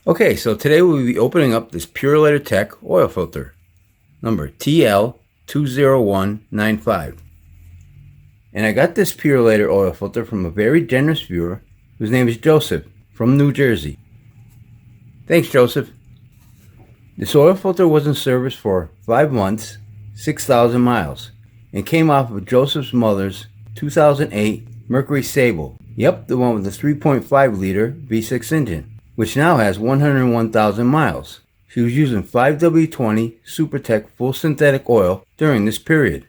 Okay, so today we'll be opening up this Purolator Tech oil filter, number TL20195. And I got this Purolator oil filter from a very generous viewer whose name is Joseph from New Jersey. Thanks, Joseph. This oil filter was in service for 5 months, 6,000 miles, and came off of Joseph's mother's 2008 Mercury Sable. Yep, the one with the 3.5 liter V6 engine, which now has 101,000 miles. She was using 5W20 Supertech full synthetic oil during this period.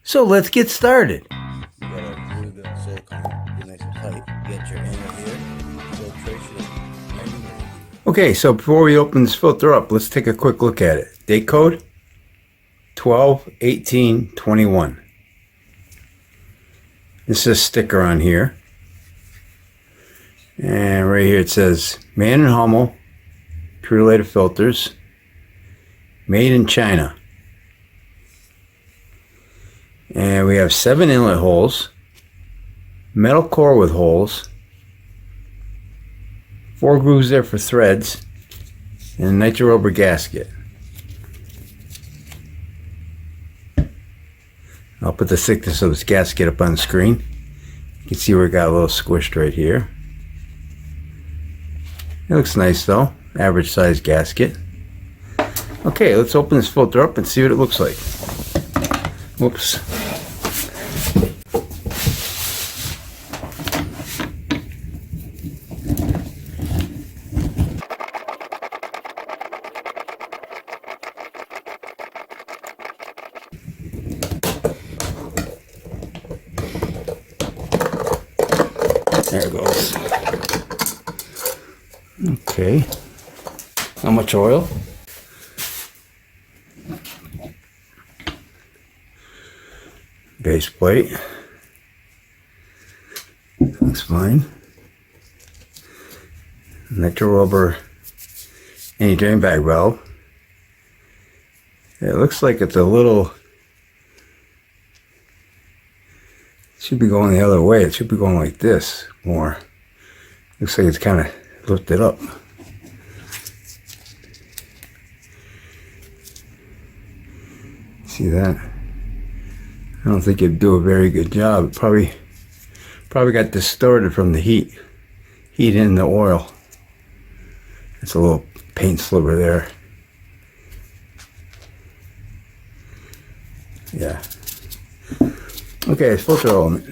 So let's get started. You gotta glue the silicone, be nice and tight. Get your angle here, filtration. Okay, so before we open this filter up, let's take a quick look at it. Date code 12/18/21. This is a sticker on here. And right here it says, Man and Hummel, Purolator filters, made in China. And we have 7 inlet holes, metal core with holes, 4 grooves there for threads, and a nitro rubber gasket. I'll put the thickness of this gasket up on the screen. You can see where it got a little squished right here. It looks nice though, average size gasket. Okay, let's open this filter up and see what it looks like. Whoops. There it goes. Okay. How much oil? Base plate. Looks fine. Nitro rubber anti-drain bag valve. It looks like it's a little. Should be going the other way. It should be going like this more. Looks like it's kind of lifted up. See that? I don't think it'd do a very good job. It probably got distorted from the heat in the oil. It's a little paint sliver there. Yeah. Okay, filter element.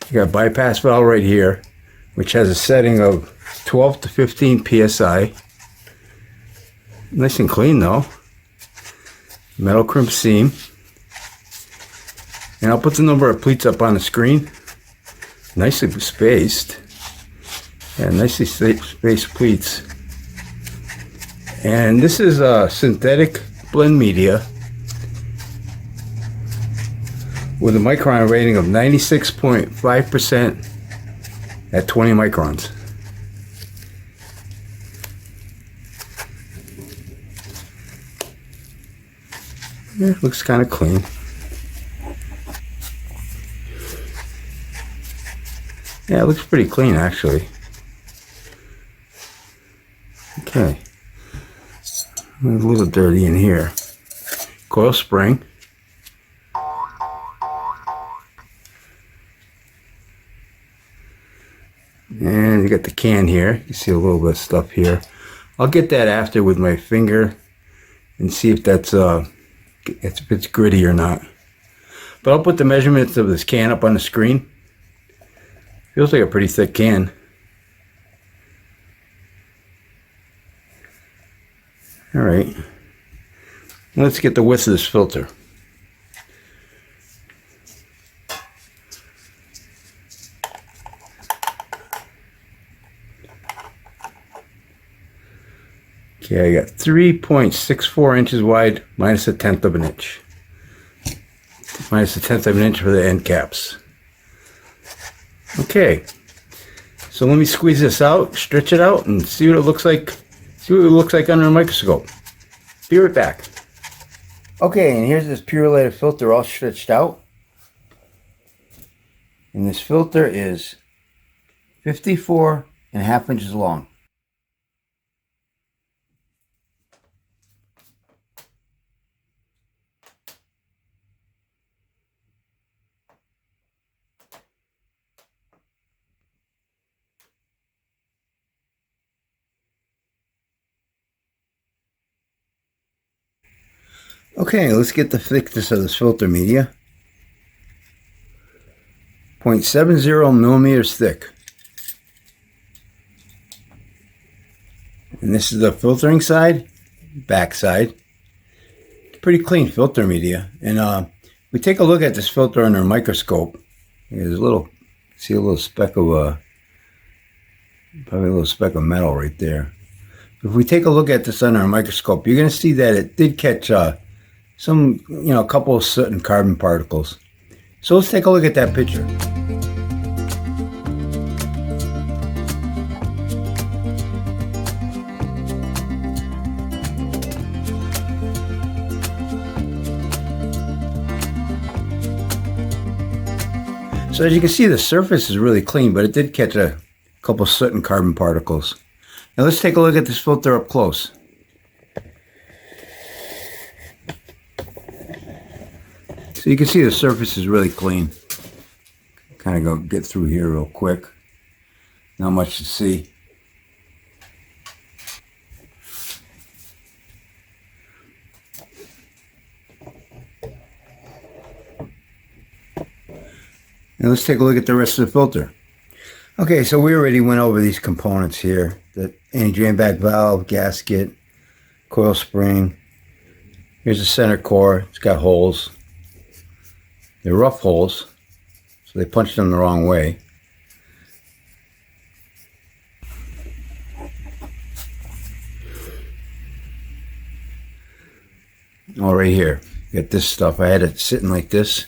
You got a bypass valve right here, which has a setting of 12 to 15 psi. Nice and clean though. Metal crimp seam. And I'll put the number of pleats up on the screen. Nicely spaced. And nicely spaced pleats. And this is a synthetic blend media with a micron rating of 96.5% at 20 microns. Yeah, it looks kind of clean. Yeah, it looks pretty clean actually. Okay. A little dirty in here. Coil spring. And you got the can here. You see a little bit of stuff here. I'll get that after with my finger and see if that's if it's gritty or not. But I'll put the measurements of this can up on the screen. Feels like a pretty thick can. All right. Let's get the width of this filter. Okay, I got 3.64 inches wide minus 1/10 of an inch. Minus 1/10 of an inch for the end caps. Okay, so let me squeeze this out, stretch it out, and see what it looks like. See what it looks like under a microscope. Be right back. Okay, and here's this Purolator filter all stretched out. And this filter is 54.5 inches long. Okay, let's get the thickness of this filter media. 0.70 millimeters thick. And this is the filtering side, back side. Pretty clean filter media. And we take a look at this filter under a microscope. There's a little, see a little speck of probably a little speck of metal right there. If we take a look at this under a microscope, you're going to see that it did catch some, a couple of soot and carbon particles. So let's take a look at that picture. So as you can see, the surface is really clean, but it did catch a couple soot and carbon particles. Now let's take a look at this filter up close. So you can see the surface is really clean. Kind of go get through here real quick. Not much to see. Now let's take a look at the rest of the filter. Okay, so we already went over these components here. The anti-drain back valve, gasket, coil spring. Here's the center core. It's got holes. They're rough holes, so they punched them the wrong way. Oh, right here. Got this stuff. I had it sitting like this.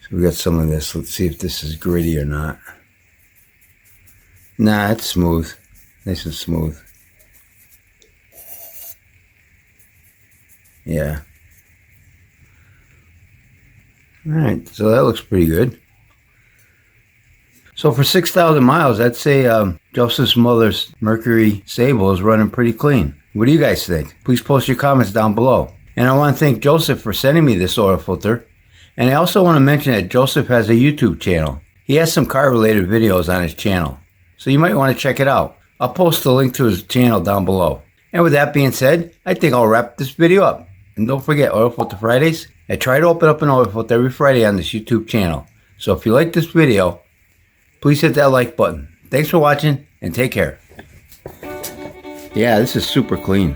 So we got some of this. Let's see if this is gritty or not. Nah, it's smooth. Nice and smooth. Yeah. Alright, so that looks pretty good. So for 6,000 miles, I'd say Joseph's mother's Mercury Sable is running pretty clean. What do you guys think? Please post your comments down below. And I want to thank Joseph for sending me this oil filter. And I also want to mention that Joseph has a YouTube channel. He has some car-related videos on his channel, so you might want to check it out. I'll post the link to his channel down below. And with that being said, I think I'll wrap this video up. And don't forget, Oil Filter Fridays. I try to open up an oil filter every Friday on this YouTube channel. So if you like this video, please hit that like button. Thanks for watching, and take care. Yeah, this is super clean.